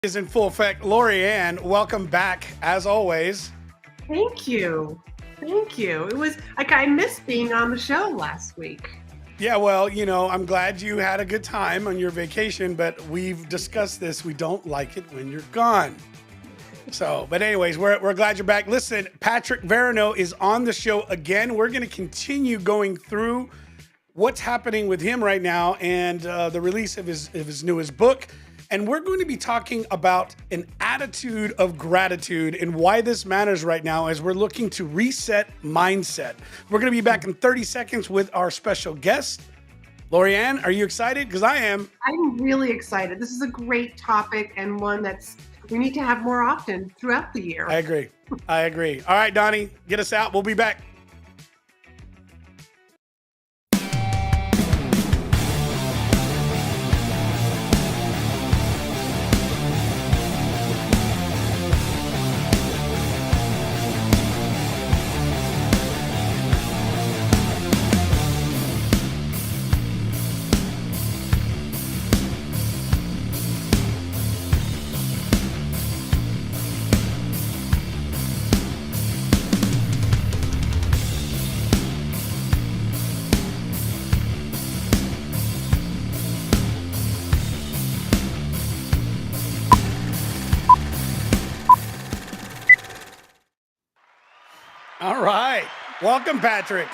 Is in full effect. Laurie-Ann, welcome back as always. Thank you. Thank you. It was like I missed being on the show last week. Yeah, well, I'm glad you had a good time on your vacation, but we've discussed this. We don't like it when you're gone. But anyways, we're glad you're back. Listen, Patrick Veroneau is on the show again. We're going to continue going through what's happening with him right now and the release of his newest book. And we're going to be talking about an attitude of gratitude and why this matters right now as we're looking to reset mindset. We're going to be back in 30 seconds with our special guest. Laurie-Ann, are you excited? Because I am. I'm really excited. This is a great topic and one we need to have more often throughout the year. I agree. All right, Donnie, get us out. We'll be back. All right. Welcome, Patrick.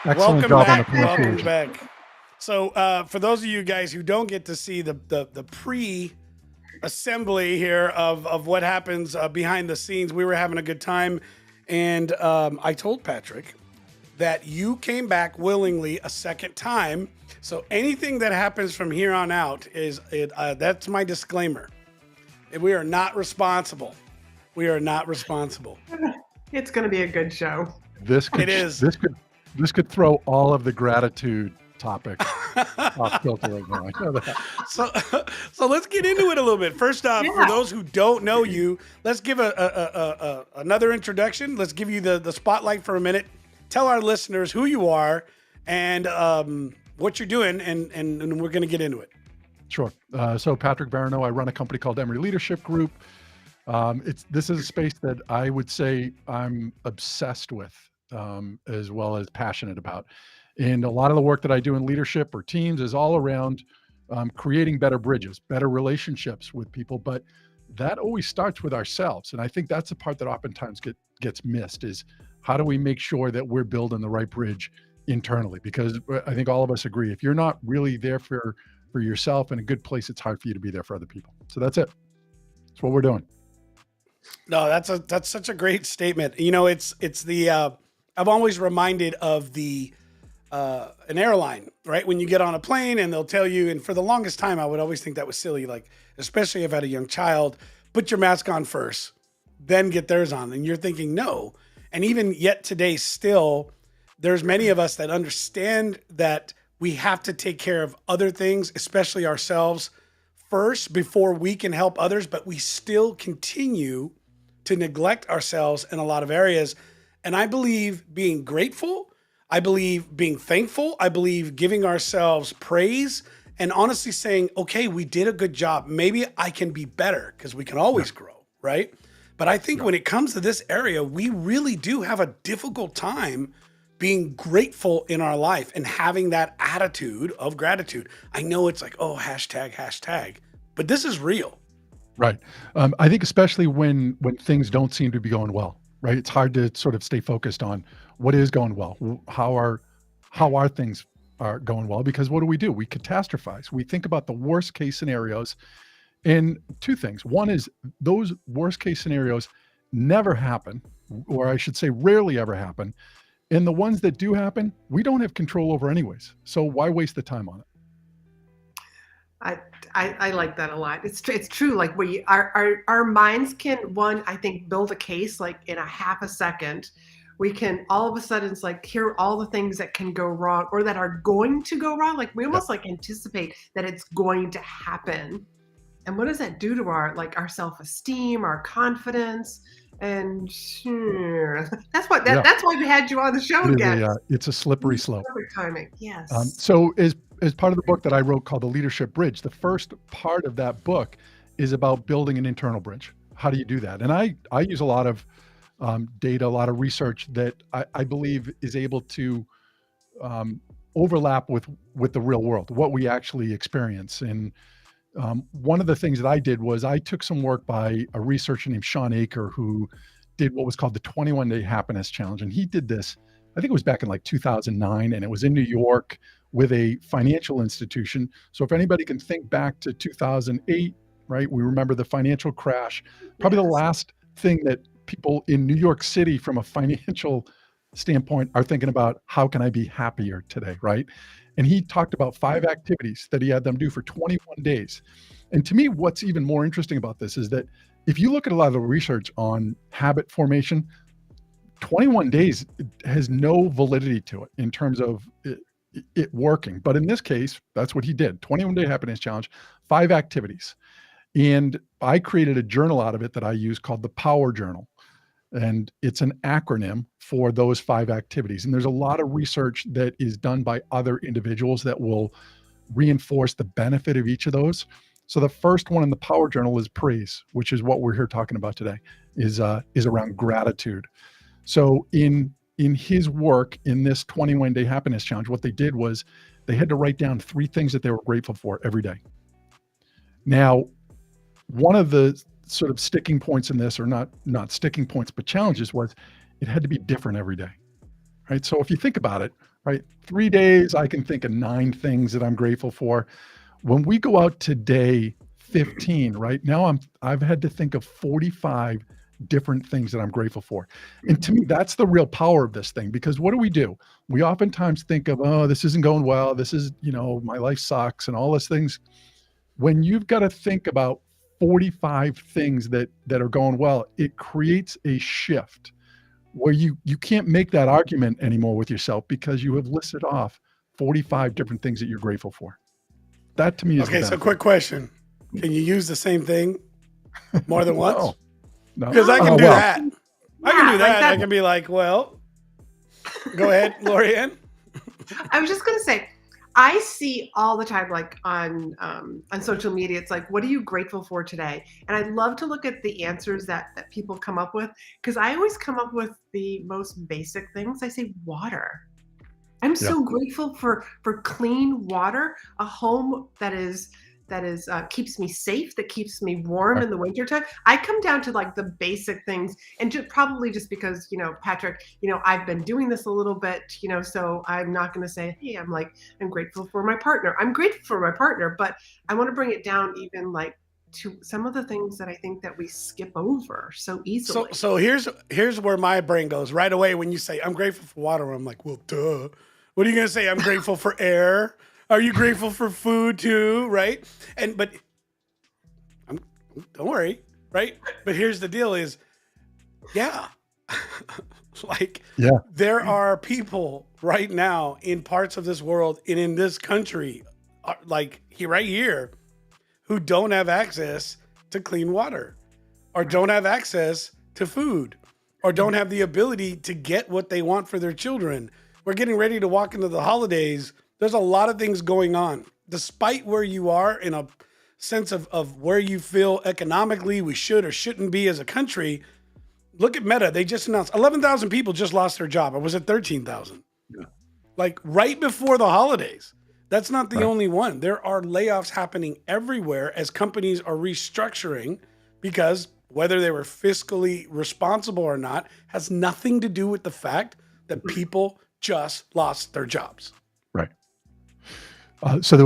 Excellent job on the Welcome back. So for those of you guys who don't get to see the pre-assembly here of what happens behind the scenes, we were having a good time. And I told Patrick that you came back willingly a second time. So anything that happens from here on out that's my disclaimer. We are not responsible. It's going to be a good show. This could throw all of the gratitude topics off kilter right now. I know that. So let's get into it a little bit. First off, for those who don't know you, let's give another introduction. Let's give you the spotlight for a minute. Tell our listeners who you are and what you're doing, and we're going to get into it. Sure. So Patrick Veroneau, I run a company called Emory Leadership Group. This is a space that I would say I'm obsessed with, as well as passionate about. And a lot of the work that I do in leadership or teams is all around creating better bridges, better relationships with people. But that always starts with ourselves. And I think that's the part that oftentimes gets missed is how do we make sure that we're building the right bridge internally? Because I think all of us agree, if you're not really there for yourself in a good place, it's hard for you to be there for other people. So that's it. That's what we're doing. No, that's such a great statement. It's the I'm always reminded of an airline, right? When you get on a plane and they'll tell you, and for the longest time, I would always think that was silly. Like, especially if I had a young child, put your mask on first, then get theirs on. And you're thinking, no. And even yet today, still, there's many of us that understand that we have to take care of other things, especially ourselves first before we can help others, but we still continue to neglect ourselves in a lot of areas. And I believe being grateful, I believe being thankful, I believe giving ourselves praise and honestly saying, okay, we did a good job. Maybe I can be better because we can always grow, right? But I think when it comes to this area, we really do have a difficult time being grateful in our life and having that attitude of gratitude. I know it's like, oh, hashtag, but this is real. Right. I think especially when things don't seem to be going well, right? It's hard to sort of stay focused on what is going well. How are things are going well? Because what do? We catastrophize. We think about the worst case scenarios. And two things. One is those worst case scenarios never happen, or I should say rarely ever happen. And the ones that do happen, we don't have control over anyways. So why waste the time on it? I like that a lot. It's true. Like our minds can, I think, build a case like in a half a second. We can all of a sudden, it's like, here are all the things that can go wrong or that are going to go wrong. Like we almost like anticipate that it's going to happen. And what does that do to our self-esteem, our confidence? And that's why we had you on the show again. It's a slippery slope. Perfect timing. Yes. So as part of the book that I wrote called The Leadership Bridge, the first part of that book is about building an internal bridge. How do you do that? And I use a lot of data, a lot of research that I believe is able to overlap with the real world, what we actually experience. And one of the things that I did was I took some work by a researcher named Sean Aker, who did what was called the 21-Day Happiness Challenge. And he did this, I think it was back in like 2009, and it was in New York with a financial institution. So if anybody can think back to 2008, right, we remember the financial crash. Probably the last thing that people in New York City from a financial standpoint are thinking about, how can I be happier today, right? And he talked about 5 activities that he had them do for 21 days. And to me, what's even more interesting about this is that if you look at a lot of the research on habit formation, 21 days has no validity to it in terms of it working. But in this case, that's what he did. 21-Day Happiness Challenge, 5 activities. And I created a journal out of it that I use called the Power Journal. And it's an acronym for those 5 activities. And there's a lot of research that is done by other individuals that will reinforce the benefit of each of those. So the first one in the Power Journal is praise, which is what we're here talking about today, is around gratitude. So in his work in this 21-Day Happiness Challenge, what they did was they had to write down 3 things that they were grateful for every day. Now, one of the sort of sticking points in this, or not sticking points, but challenges, was it had to be different every day, right? So if you think about it, right, 3 days, I can think of 9 things that I'm grateful for. When we go out to day 15, right now, I've had to think of 45 different things that I'm grateful for. And to me, that's the real power of this thing, because what do? We oftentimes think of, oh, this isn't going well. This is, my life sucks and all those things. When you've got to think about 45 things that are going well, it creates a shift where you can't make that argument anymore with yourself, because you have listed off 45 different things that you're grateful for. That to me is okay. So quick question. Can you use the same thing more than once? No. Because I can do that. I can do that. Like that. I can be like, well, go ahead, Laurie-Ann. I was just going to say, I see all the time, like on social media, it's like, what are you grateful for today? And I'd love to look at the answers that people come up with, because I always come up with the most basic things. I say water. I'm so grateful for clean water, a home that keeps me safe, that keeps me warm in the wintertime. I come down to like the basic things, and probably just because, Patrick, I've been doing this a little bit, so I'm not going to say, hey, I'm grateful for my partner. I'm grateful for my partner, but I want to bring it down even like to some of the things that I think that we skip over so easily. So here's where my brain goes right away when you say I'm grateful for water. I'm like, well, duh. What are you going to say? I'm grateful for air. Are you grateful for food too? Right. But don't worry. Right. But here's the deal is, there are people right now in parts of this world and in this country, like right here, who don't have access to clean water, or don't have access to food, or don't have the ability to get what they want for their children. We're getting ready to walk into the holidays. There's a lot of things going on. Despite where you are in a sense of where you feel economically we should or shouldn't be as a country, look at Meta. They just announced 11,000 people just lost their job. Or was it 13,000? Yeah. Like right before the holidays. That's not the only one. There are layoffs happening everywhere as companies are restructuring, because whether they were fiscally responsible or not has nothing to do with the fact that people just lost their jobs. Right. So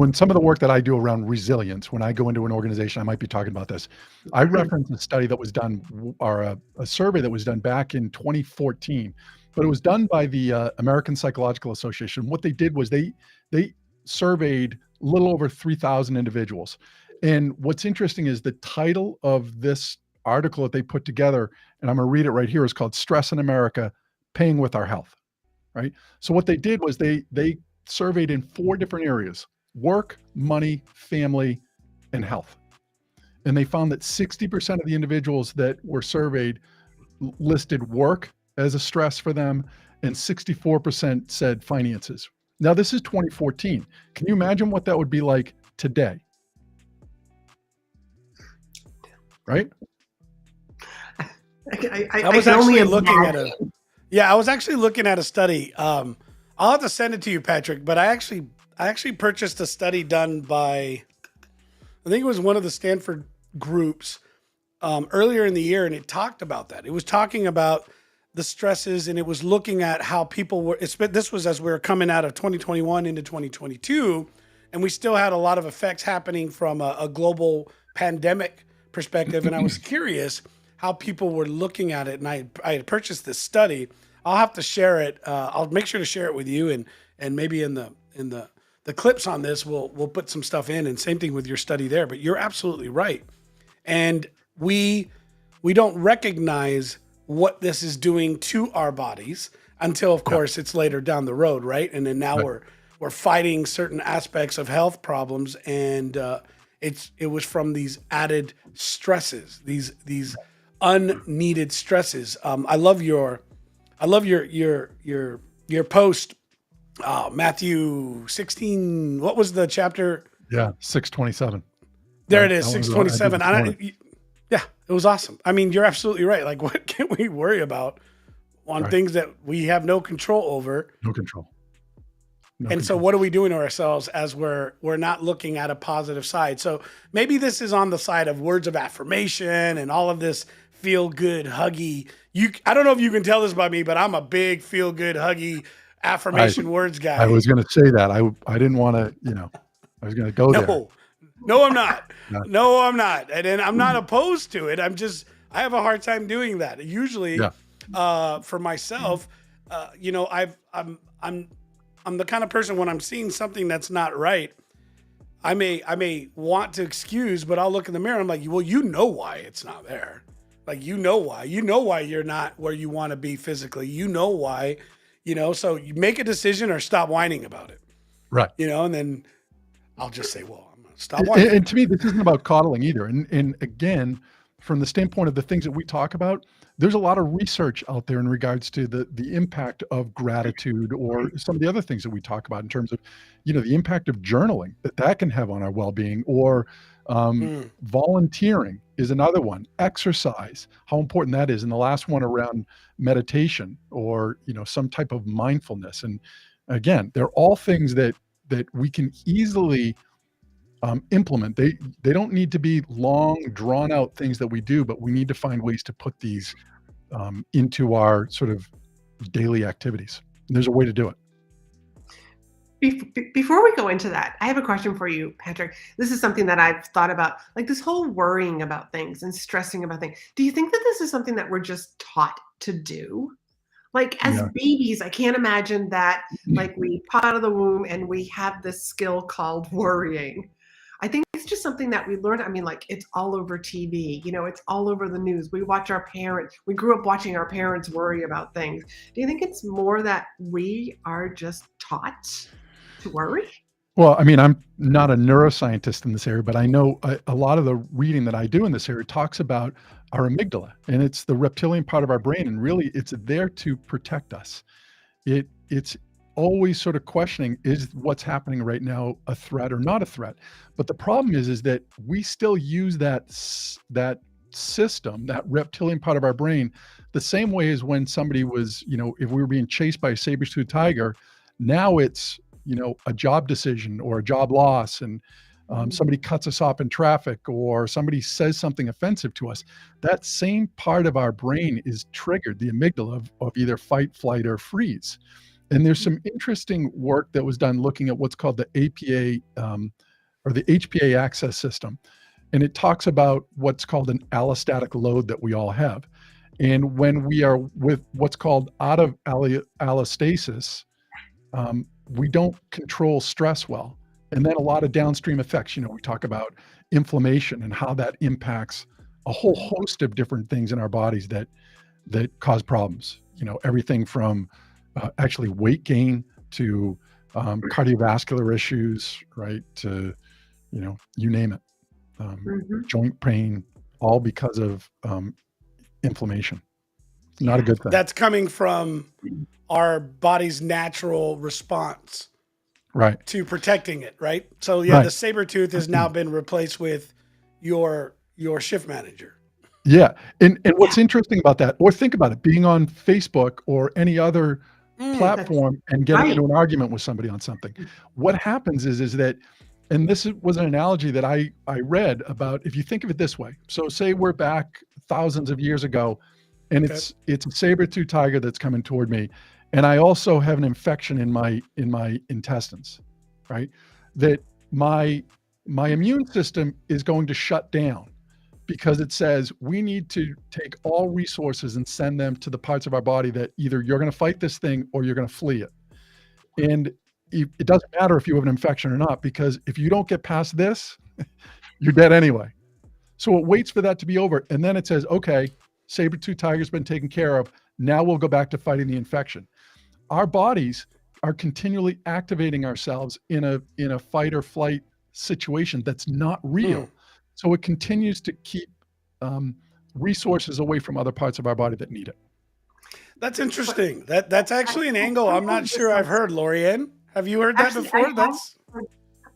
in some of the work that I do around resilience, when I go into an organization, I might be talking about this. I reference a study that was done, or a survey that was done back in 2014, but it was done by the American Psychological Association. What they did was they surveyed a little over 3,000 individuals. And what's interesting is the title of this article that they put together, and I'm going to read it right here, is called Stress in America, Paying with Our Health, right? So what they did was they surveyed in 4 different areas: work, money, family, and health. And they found that 60% of the individuals that were surveyed listed work as a stress for them, and 64% said finances. Now, this is 2014. Can you imagine what that would be like today? right? I was can only actually looking at imagine. I was actually looking at a study. I'll have to send it to you, Patrick, but I actually purchased a study done by, I think it was one of the Stanford groups earlier in the year, and it talked about that. It was talking about the stresses, and it was looking at how people were. This was as we were coming out of 2021 into 2022, and we still had a lot of effects happening from a global pandemic perspective. And I was curious how people were looking at it, and I had purchased this study. I'll have to share it. I'll make sure to share it with you, and maybe in the clips on this, we'll put some stuff in, and same thing with your study there. But you're absolutely right, and we don't recognize what this is doing to our bodies until, of course, it's later down the road, right? And then now we're fighting certain aspects of health problems, and it was from these added stresses, these unneeded stresses. I love your post, Matthew 16. What was the chapter? Yeah, 627. There Right? it is, That was 627. Yeah, it was awesome. I mean, you're absolutely right. Like, what can we worry about on Right. things that we have no control over? No control. And so what are we doing to ourselves as we're not looking at a positive side? So maybe this is on the side of words of affirmation and all of this feel good, huggy. I don't know if you can tell this about me, but I'm a big feel good, huggy affirmation words guy. I was going to say that. I didn't want to, I was going to go there. No, I'm not. No. No, I'm not. And I'm not opposed to it. I have a hard time doing that. Usually, for myself, I'm the kind of person, when I'm seeing something that's not right, I may want to excuse, but I'll look in the mirror and I'm like, well, you know why it's not there. Like, you know why you're not where you want to be physically. You know why, so you make a decision or stop whining about it. Right. And then I'll just say, well, I'm going to stop whining. And to me, this isn't about coddling either. And again, from the standpoint of the things that we talk about, there's a lot of research out there in regards to the impact of gratitude or some of the other things that we talk about in terms of, the impact of journaling that can have on our well-being, or volunteering is another one. Exercise, how important that is. And the last one around meditation or, some type of mindfulness. And again, they're all things that we can easily implement. They don't need to be long, drawn out things that we do, but we need to find ways to put these into our sort of daily activities. And there's a way to do it. Before we go into that, I have a question for you, Patrick. This is something that I've thought about, like this whole worrying about things and stressing about things. Do you think that this is something that we're just taught to do? Like, as babies, I can't imagine that, like, we pop out of the womb and we have this skill called worrying. I think it's just something that we learned. I mean, like, it's all over TV, it's all over the news. We grew up watching our parents worry about things. Do you think it's more that we are just taught to worry? Well, I mean, I'm not a neuroscientist in this area, but I know a lot of the reading that I do in this area talks about our amygdala, and it's the reptilian part of our brain. And really it's there to protect us. It's always sort of questioning, is what's happening right now a threat or not a threat? But the problem is that we still use that system, that reptilian part of our brain, the same way as when somebody was, if we were being chased by a saber-toothed tiger. Now it's, a job decision or a job loss, and somebody cuts us off in traffic, or somebody says something offensive to us. That same part of our brain is triggered, the amygdala, of either fight, flight, or freeze. And there's some interesting work that was done looking at what's called the APA or the HPA access system. And it talks about what's called an allostatic load that we all have. And when we are with what's called out of allostasis, we don't control stress well. And then a lot of downstream effects, we talk about inflammation and how that impacts a whole host of different things in our bodies that cause problems. Everything from actually weight gain to cardiovascular issues, right? To, you name it, joint pain, all because of inflammation. Not a good thing. That's coming from our body's natural response, right, to protecting it, right? So right. The saber tooth has now been replaced with your your shift manager. Yeah. And what's interesting about that, or think about it, being on Facebook or any other platform and getting right. into an argument with somebody on something. What happens is that, and was an analogy that I read about, if you think of it this way. So say we're back thousands of years ago, and Okay. it's a saber-tooth tiger that's coming toward me, and I also have an infection in my intestines, right? That my immune system is going to shut down, because it says we need to take all resources and send them to the parts of our body that either you're going to fight this thing or you're going to flee it. And it doesn't matter if you have an infection or not, because if you don't get past this, you're dead anyway. So it waits for that to be over. And then it says, okay, saber-tooth tiger's been taken care of. Now we'll go back to fighting the infection. Our bodies are continually activating ourselves in a fight or flight situation that's not real. So it continues to keep resources away from other parts of our body that need it. That's interesting. That's actually an angle I'm not sure I've heard, Laurie-Ann. Have you heard that before?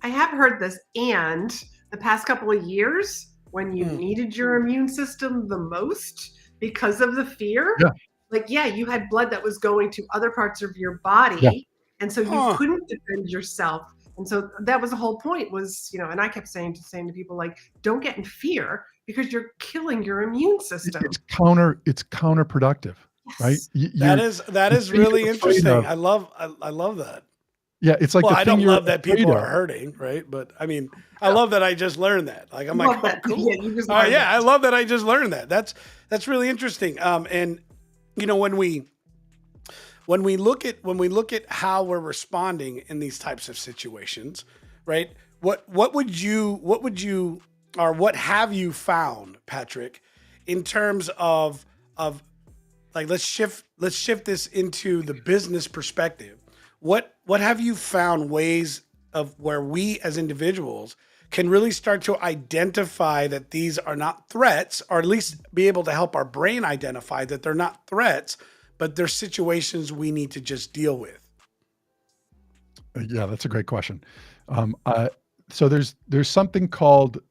I have heard this, and the past couple of years, when you needed your immune system the most because of the fear, you had blood that was going to other parts of your body, and so you couldn't defend yourself. And so that was the whole point, was, and I kept saying to people, like, don't get in fear, because you're killing your immune system. It's counterproductive, right? That is really interesting. I love that. Yeah, it's like, well, I don't love that people are hurting, right? But I mean, I love that I just learned that. Like, I'm like, oh, cool. Yeah, I love that I just learned that. That's really interesting. And when we look at how we're responding in these types of situations, right? What have you found, Patrick, in terms of like, let's shift this into the business perspective. What have you found ways of where we as individuals can really start to identify that these are not threats, or at least be able to help our brain identify that they're not threats, but they're situations we need to just deal with? Yeah, that's a great question. So there's something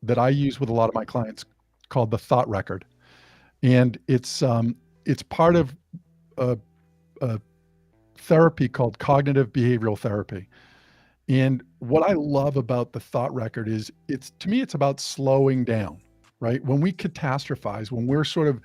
that I use with a lot of my clients called the thought record. And it's part of a therapy called cognitive behavioral therapy. And what I love about the thought record is, to me, it's about slowing down, right? When we catastrophize, when we're sort of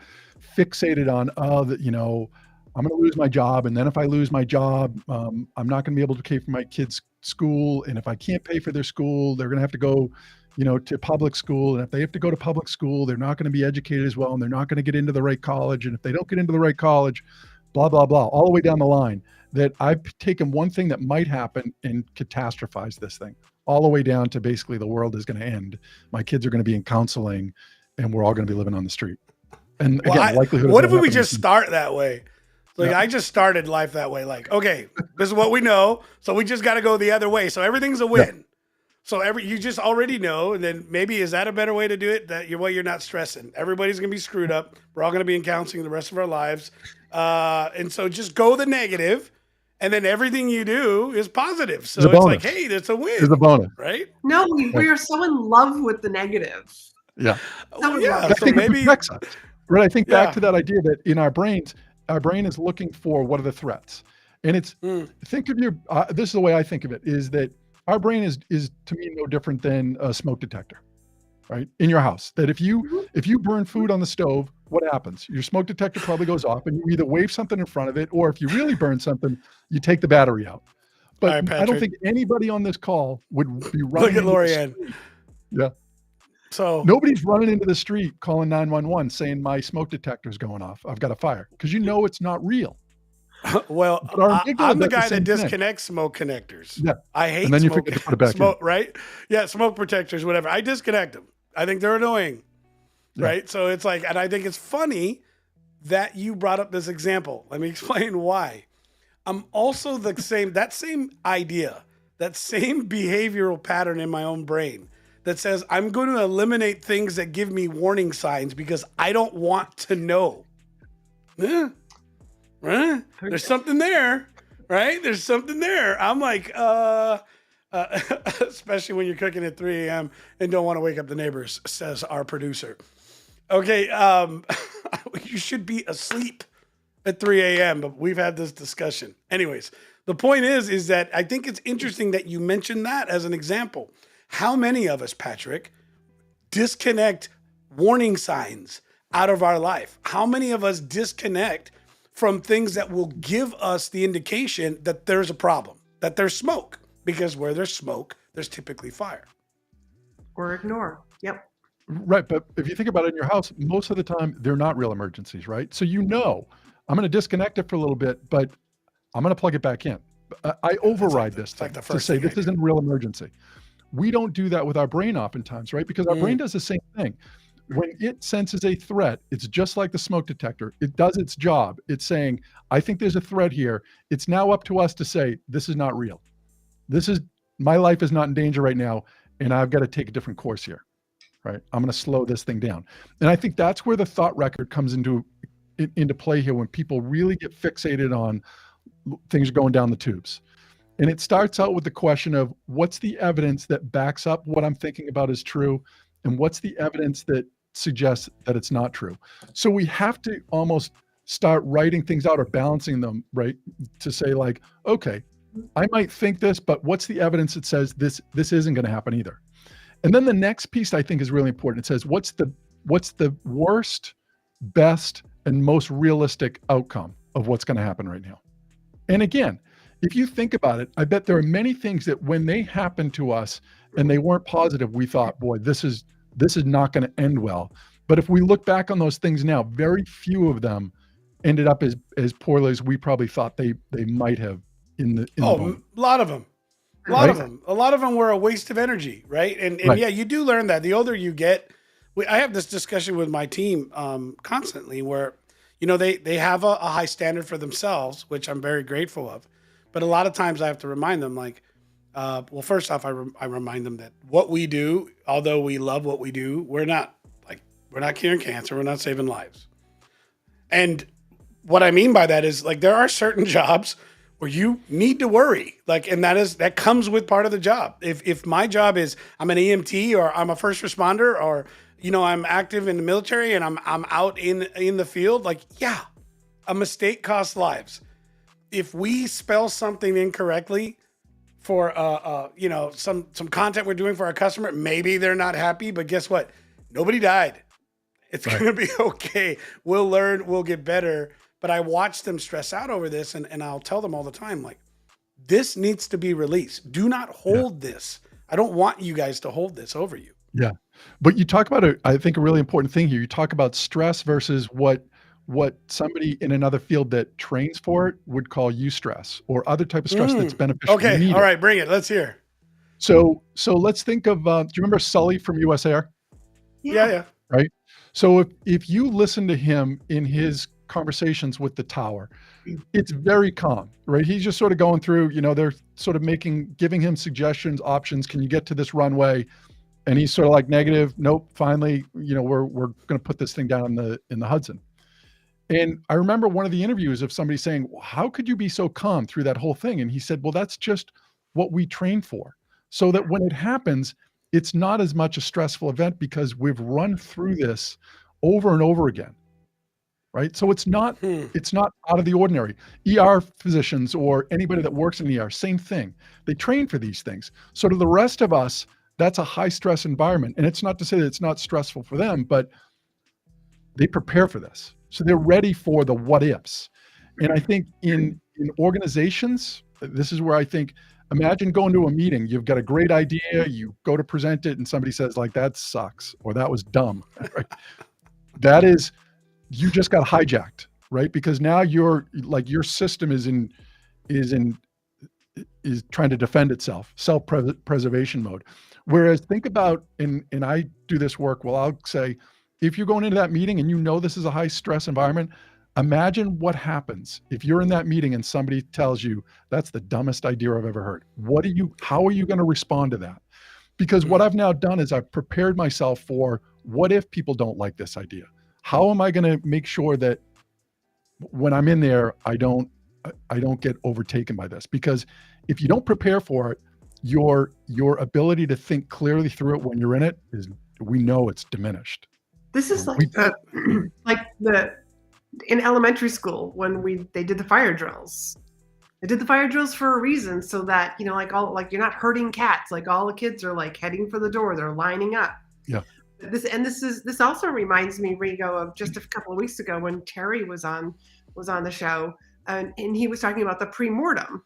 fixated on, I'm going to lose my job, and then if I lose my job, I'm not going to be able to pay for my kids' school. And if I can't pay for their school, they're going to have to go, to public school. And if they have to go to public school, they're not going to be educated as well, and they're not going to get into the right college. And if they don't get into the right college, blah, blah, blah, all the way down the line. That I've taken one thing that might happen and catastrophized this thing all the way down to basically the world is going to end. My kids are going to be in counseling, and we're all going to be living on the street. And again, likelihood. What if we just start that way? Like, I just started life that way. Like, okay, this is what we know, so we just got to go the other way. So everything's a win. Yeah. So you just already know, and then maybe, is that a better way to do it? That you're not stressing. Everybody's gonna be screwed up. We're all gonna be in counseling the rest of our lives, and so just go the negative, and then everything you do is positive. So it's like, hey, that's a win. It's a bonus, right? No, we are so in love with the negative. Yeah. So maybe. Right. I think back to that idea that in our brain is looking for, what are the threats, and it's think of your. This is the way I think of it, is that our brain is to me no different than a smoke detector, right? In your house, that if you burn food on the stove, what happens? Your smoke detector probably goes off, and you either wave something in front of it, or if you really burn something, you take the battery out. But I don't think anybody on this call would be running. Look at Laurie-Ann. Yeah. So nobody's running into the street calling 911 saying my smoke detector is going off, I've got a fire, because it's not real. Well, I'm the guy that disconnects smoke connectors. Yeah. I hate and then you forget to put it back in. Right? Yeah, smoke protectors, whatever. I disconnect them. I think they're annoying. Yeah. Right? So it's like, and I think it's funny that you brought up this example. Let me explain why. I'm also that same idea, that same behavioral pattern in my own brain that says I'm going to eliminate things that give me warning signs because I don't want to know. There's something there, right? There's something there. I'm like, especially when you're cooking at 3 a.m. and don't want to wake up the neighbors, says our producer. Okay, you should be asleep at 3 a.m., but we've had this discussion. Anyways, the point is that I think it's interesting that you mentioned that as an example. How many of us, Patrick, disconnect warning signs out of our life? How many of us disconnect from things that will give us the indication that there's a problem, that there's smoke? Because where there's smoke, there's typically fire. Or ignore. Yep. Right. But if you think about it in your house, most of the time, they're not real emergencies, right? So I'm going to disconnect it for a little bit, but I'm going to plug it back in. I override this thing to say this isn't a real emergency. We don't do that with our brain oftentimes, right? Because our brain does the same thing. When it senses a threat, it's just like the smoke detector. It does its job. It's saying, I think there's a threat here. It's now up to us to say, this is not real. My life is not in danger right now, and I've got to take a different course here, right? I'm going to slow this thing down. And I think that's where the thought record comes into play here, when people really get fixated on things going down the tubes. And it starts out with the question of, what's the evidence that backs up what I'm thinking about is true? And what's the evidence that suggests that it's not true? So we have to almost start writing things out or balancing them, right? To say like, okay, I might think this, but what's the evidence that says this isn't going to happen either? And then the next piece I think is really important. It says, what's the worst, best, and most realistic outcome of what's going to happen right now? And again, if you think about it, I bet there are many things that when they happened to us and they weren't positive, we thought, boy, this is not going to end well. But if we look back on those things now, very few of them ended up as poorly as we probably thought they might have in the moment. A lot of them. A lot of them were a waste of energy, right? And yeah, you do learn that. The older you get, I have this discussion with my team constantly where, they have a high standard for themselves, which I'm very grateful of. But a lot of times I have to remind them, like, well, first off, I remind them that what we do, although we love what we do, we're not curing cancer. We're not saving lives. And what I mean by that is, like, there are certain jobs where you need to worry, and that comes with part of the job. If my job is I'm an EMT or I'm a first responder or I'm active in the military and I'm out in the field, a mistake costs lives. If we spell something incorrectly for some content we're doing for our customer, maybe they're not happy, but guess what? Nobody died. It's going to be okay. We'll learn, we'll get better. But I watch them stress out over this, and I'll tell them all the time, like, this needs to be released. Do not hold this. I don't want you guys to hold this over you. Yeah. But you talk about I think a really important thing here. You talk about stress versus what somebody in another field that trains for it would call eustress or other type of stress that's beneficial. Okay. All right. Bring it. Let's hear. So let's think of, do you remember Sully from US Air? Yeah. Right. So if you listen to him in his conversations with the tower, it's very calm, right? He's just sort of going through, they're sort of giving him suggestions, options. Can you get to this runway? And he's sort of like, negative. Nope. Finally, we're going to put this thing down in the Hudson. And I remember one of the interviews of somebody saying, well, how could you be so calm through that whole thing? And he said, well, that's just what we train for. So that when it happens, it's not as much a stressful event because we've run through this over and over again. Right. So it's not out of the ordinary. ER physicians or anybody that works in the ER, same thing. They train for these things. So to the rest of us, that's a high stress environment. And it's not to say that it's not stressful for them, but they prepare for this. So they're ready for the what ifs. And I think in organizations, this is where I think, imagine going to a meeting. You've got a great idea. You go to present it and somebody says like, that sucks, or that was dumb. Right? That is, you just got hijacked, right? Because now your system is trying to defend itself, self-preservation mode. Whereas think about, and I do this work, well, I'll say, if you're going into that meeting and this is a high stress environment, imagine what happens if you're in that meeting and somebody tells you that's the dumbest idea I've ever heard. How are you going to respond to that? Because what I've now done is I've prepared myself for, what if people don't like this idea? How am I going to make sure that when I'm in there, I don't get overtaken by this? Because if you don't prepare for it, your ability to think clearly through it when you're in it we know it's diminished. This is like We- like in elementary school when they did the fire drills. They did the fire drills for a reason, so that like you're not hurting cats. Like all the kids are like heading for the door, they're lining up. Yeah. This also reminds me, Rigo, of just a couple of weeks ago when Terry was on the show, and he was talking about the pre-mortem.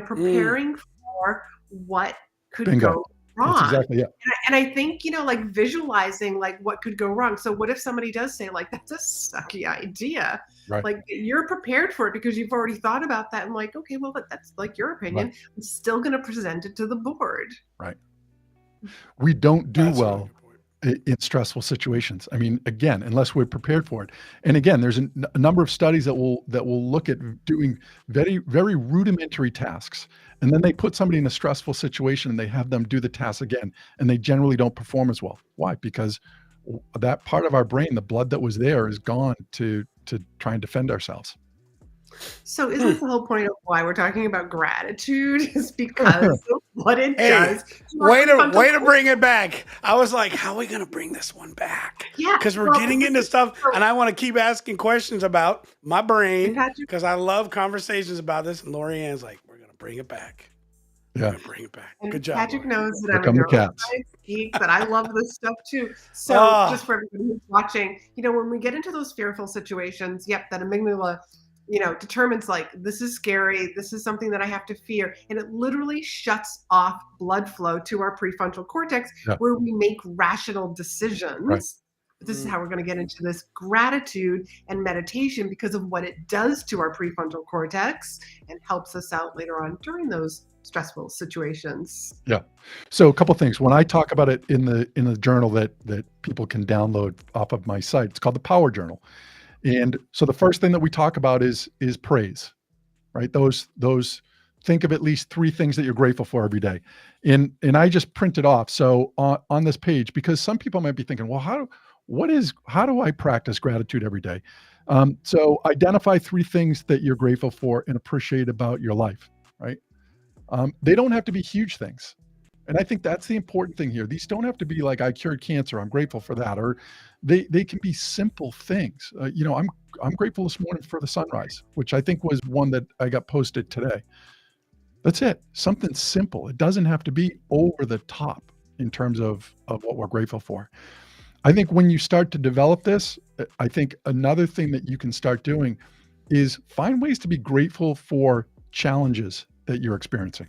Preparing for what could Bingo. go wrong. That's exactly it. And I think, like visualizing like what could go wrong. So what if somebody does say like, that's a sucky idea? Right. Like you're prepared for it because you've already thought about that. And like, okay, well, that's like your opinion. Right. I'm still going to present it to the board. Right. We don't do That's a well good point. in stressful situations. I mean, again, unless we're prepared for it. And again, there's a number of studies that will look at doing very, very rudimentary tasks. And then they put somebody in a stressful situation and they have them do the task again. And they generally don't perform as well. Why? Because that part of our brain, the blood that was there, is gone to try and defend ourselves. So isn't the whole point of why we're talking about gratitude is because of what it does? Way to bring it back. I was like, how are we going to bring this one back? Yeah. Because we're getting into stuff and I want to keep asking questions about my brain because I love conversations about this. And Laurie-Ann's like, we're going to bring it back. Yeah. We're going to bring it back. And Good job. Patrick Laurie. knows that Here I'm a come the cats. neuroscience geek, but I love this stuff too. So just for everybody who's watching, when we get into those fearful situations, that amygdala, determines like, this is scary. This is something that I have to fear. And it literally shuts off blood flow to our prefrontal cortex where we make rational decisions. Right. This is how we're going to get into this gratitude and meditation because of what it does to our prefrontal cortex and helps us out later on during those stressful situations. Yeah. So a couple things. When I talk about it in the journal that people can download off of my site, it's called the Power Journal. And so the first thing that we talk about is praise, right? Those think of at least 3 things that you're grateful for every day. And I just print it off. So on this page, because some people might be thinking, well, how do I practice gratitude every day? So identify 3 things that you're grateful for and appreciate about your life, right? They don't have to be huge things. And I think that's the important thing here. These don't have to be like, I cured cancer, I'm grateful for that. Or they can be simple things. I'm grateful this morning for the sunrise, which I think was one that I got posted today. That's it. Something simple. It doesn't have to be over the top in terms of what we're grateful for. I think when you start to develop this, I think another thing that you can start doing is find ways to be grateful for challenges that you're experiencing.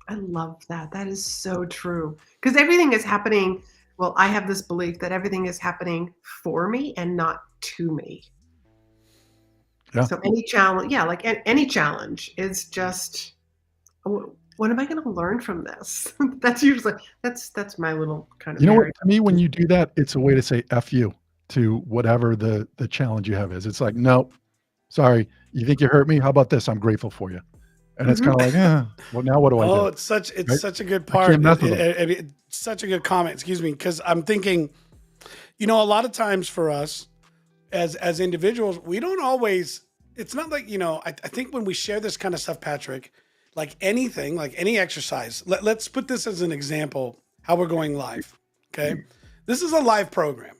I love that. That is so true. Because everything is happening. Well, I have this belief that everything is happening for me and not to me. Yeah. So any challenge, like any challenge is just, what am I going to learn from this? That's usually, that's my little kind of. You know what, to me, when you do that, it's a way to say F you to whatever the challenge you have is. It's like, no, sorry. You think you hurt me? How about this? I'm grateful for you. And it's kind of like, well, now what do I do? Oh, it's such a good part. It's such a good comment. Excuse me, because I'm thinking, a lot of times for us as individuals, we don't always. It's not like I think when we share this kind of stuff, Patrick, like anything, like any exercise. Let's put this as an example. How we're going live. Okay, this is a live program.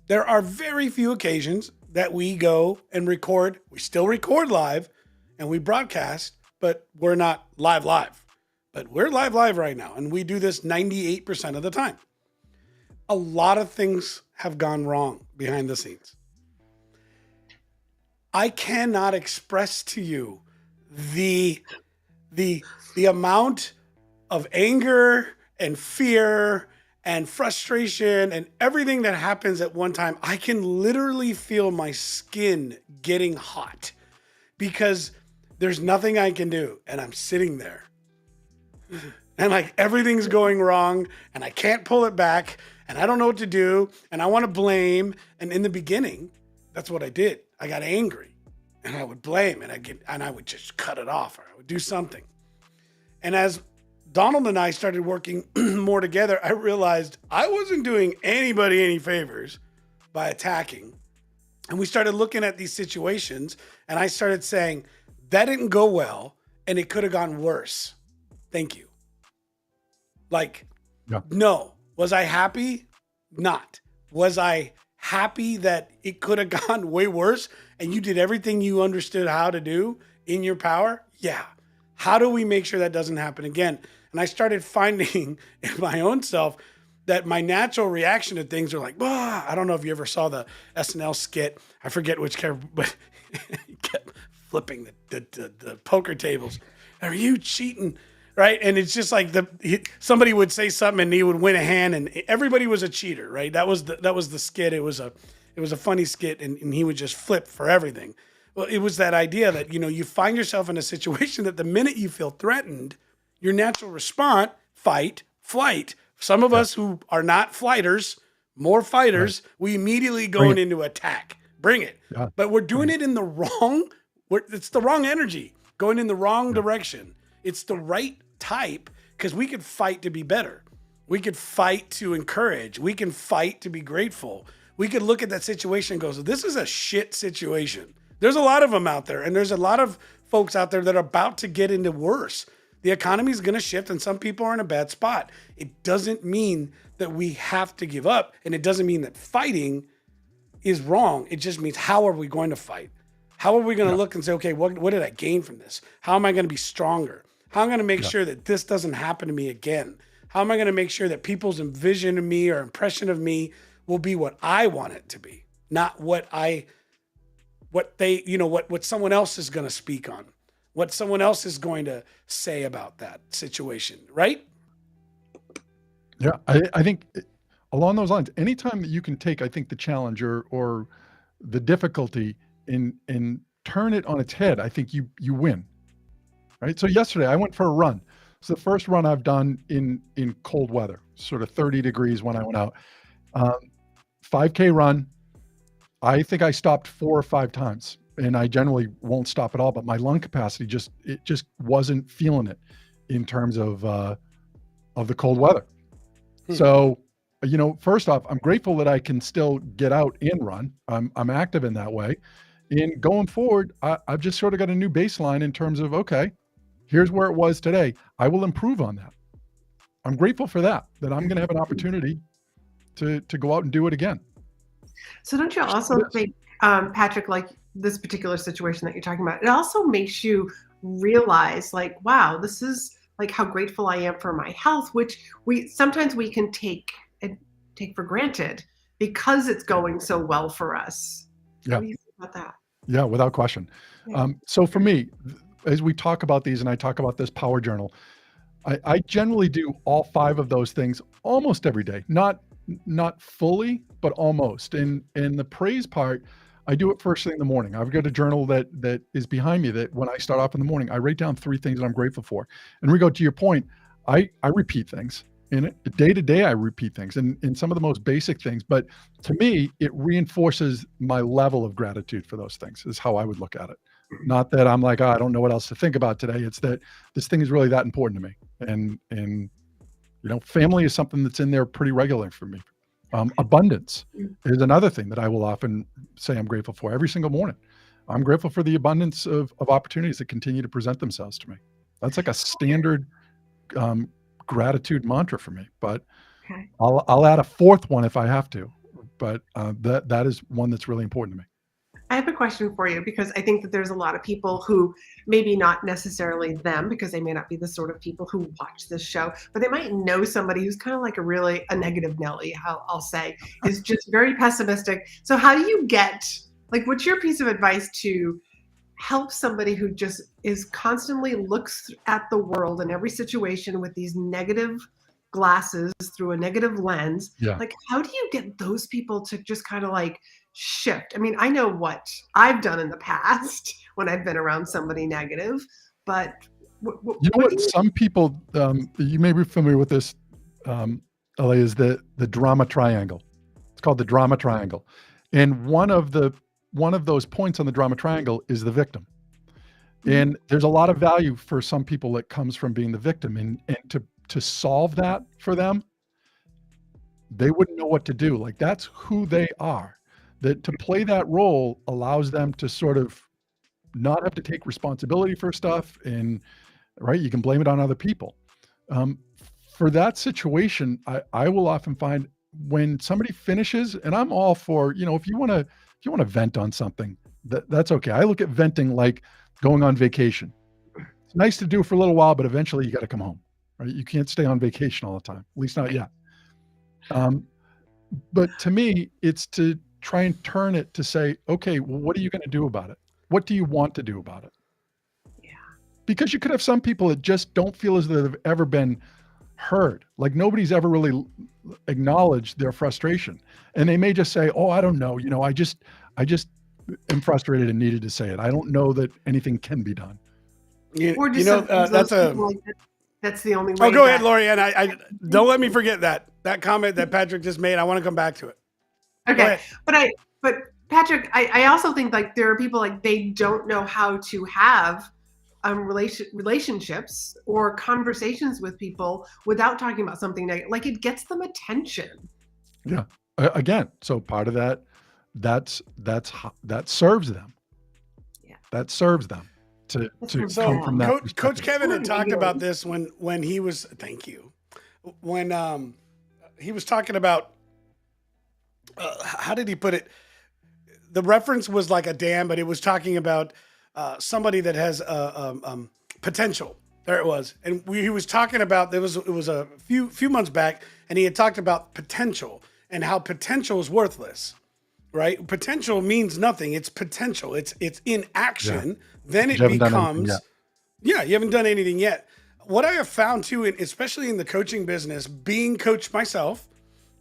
There are very few occasions that we go and record. We still record live, and we broadcast. But we're not live. But we're live right now. And we do this 98% of the time. A lot of things have gone wrong behind the scenes. I cannot express to you the amount of anger and fear and frustration and everything that happens at one time. I can literally feel my skin getting hot because there's nothing I can do. And I'm sitting there. And like everything's going wrong. And I can't pull it back. And I don't know what to do. And I want to blame. And in the beginning, that's what I did. I got angry. And I would blame. And I would just cut it off. Or I would do something. And as Donald and I started working more together, I realized I wasn't doing anybody any favors by attacking. And we started looking at these situations. And I started saying, that didn't go well, and it could have gone worse. Thank you. Like, Yeah. no. Was I happy? Not. Was I happy that it could have gone way worse and you did everything you understood how to do in your power? Yeah. How do we make sure that doesn't happen again? And I started finding in my own self that my natural reaction to things are like, I don't know if you ever saw the SNL skit. I forget which character, but he kept flipping the poker tables. Are you cheating? Right. And it's just like somebody would say something and he would win a hand and everybody was a cheater. Right. That was the skit. It was a funny skit and he would just flip for everything. Well, it was that idea that, you find yourself in a situation that the minute you feel threatened, your natural response, fight, flight. Some of us who are not fighters, more fighters, we immediately go into attack. Bring it. Yeah. But we're doing it in the wrong, it's the wrong energy, going in the wrong direction. It's the right type because we could fight to be better. We could fight to encourage. We can fight to be grateful. We could look at that situation and go, so this is a shit situation. There's a lot of them out there. And there's a lot of folks out there that are about to get into worse. The economy is going to shift and some people are in a bad spot. It doesn't mean that we have to give up. And it doesn't mean that fighting is wrong. It just means how are we going to fight? How are we going to look and say, okay, what did I gain from this? How am I going to be stronger? How am I going to make sure that this doesn't happen to me again? How am I going to make sure that people's vision of me or impression of me will be what I want it to be, not what someone else is going to speak on, what someone else is going to say about that situation, right? Yeah, I think along those lines, anytime that you can take, I think, the challenge or the difficulty and turn it on its head, I think you win. Right. So yesterday I went for a run. It's the first run I've done in cold weather, sort of 30 degrees when I went out. 5K run. I think I stopped 4 or 5 times, and I generally won't stop at all, but my lung capacity just wasn't feeling it in terms of the cold weather. So, first off, I'm grateful that I can still get out and run. I'm active in that way. And going forward, I've just sort of got a new baseline in terms of, okay, here's where it was today. I will improve on that. I'm grateful for that I'm going to have an opportunity to go out and do it again. So don't you also think, Patrick, like this particular situation that you're talking about, it also makes you realize like, wow, this is like how grateful I am for my health, which sometimes we can take for granted because it's going so well for us. Yeah. What do you think about that? Yeah, without question. Yeah. So for me, as we talk about these and I talk about this power journal, I generally do all 5 of those things almost every day, not fully, but almost. And the praise part, I do it first thing in the morning. I've got a journal that is behind me that when I start off in the morning, I write down 3 things that I'm grateful for. And we go to your point, I repeat things. And day to day, I repeat things and some of the most basic things. But to me, it reinforces my level of gratitude for those things is how I would look at it. Not that I'm like, I don't know what else to think about today. It's that this thing is really that important to me. And family is something that's in there pretty regularly for me. Abundance is another thing that I will often say I'm grateful for every single morning. I'm grateful for the abundance of opportunities that continue to present themselves to me. That's like a standard gratitude mantra for me, but okay. I'll add a 4th one if I have to, but that is one that's really important to me. I have a question for you because I think that there's a lot of people who maybe not necessarily them because they may not be the sort of people who watch this show, but they might know somebody who's kind of like a negative Nelly, I'll say, is just very pessimistic. So how do you what's your piece of advice to help somebody who just is constantly looks at the world and every situation with these negative glasses through a negative lens? Yeah. Like, how do you get those people to just kind of like shift? I mean, I know what I've done in the past when I've been around somebody negative, but some people, you may be familiar with this, LA, is the drama triangle. It's called the drama triangle. And one of those points on the drama triangle is the victim. And there's a lot of value for some people that comes from being the victim, and to solve that for them, they wouldn't know what to do. Like, that's who they are. That to play that role allows them to sort of not have to take responsibility for stuff and right? You can blame it on other people. For that situation, I will often find when somebody finishes, and I'm all for, if you want to vent on something, that's okay. I look at venting like going on vacation. It's nice to do for a little while, but eventually you got to come home, right? You can't stay on vacation all the time, at least not yet. But to me, it's to try and turn it to say, okay, well, what are you going to do about it? What do you want to do about it? Yeah. Because you could have some people that just don't feel as though they've ever been heard. Like nobody's ever really acknowledged their frustration. And they may just say, oh, I don't know. I just am frustrated and needed to say it. I don't know that anything can be done. That's the only way. Oh, go ahead, Laurie-Ann. I don't let me forget that comment that Patrick just made. I want to come back to it. Okay. But Patrick, I also think like there are people like they don't know how to have relationships or conversations with people without talking about something negative. Like it gets them attention. Yeah. Again, so part of that serves them. Yeah. That serves them to come from that. Coach Kevin had talked about this when he was. Thank you. When he was talking about how did he put it? The reference was like a dam, but it was talking about somebody that has potential. There it was, and he was talking about it was a few months back, and he had talked about potential and how potential is worthless, right? Potential means nothing. It's potential. It's in action. Yeah. Then it becomes, you haven't done anything yet. What I have found too, especially in the coaching business, being coached myself,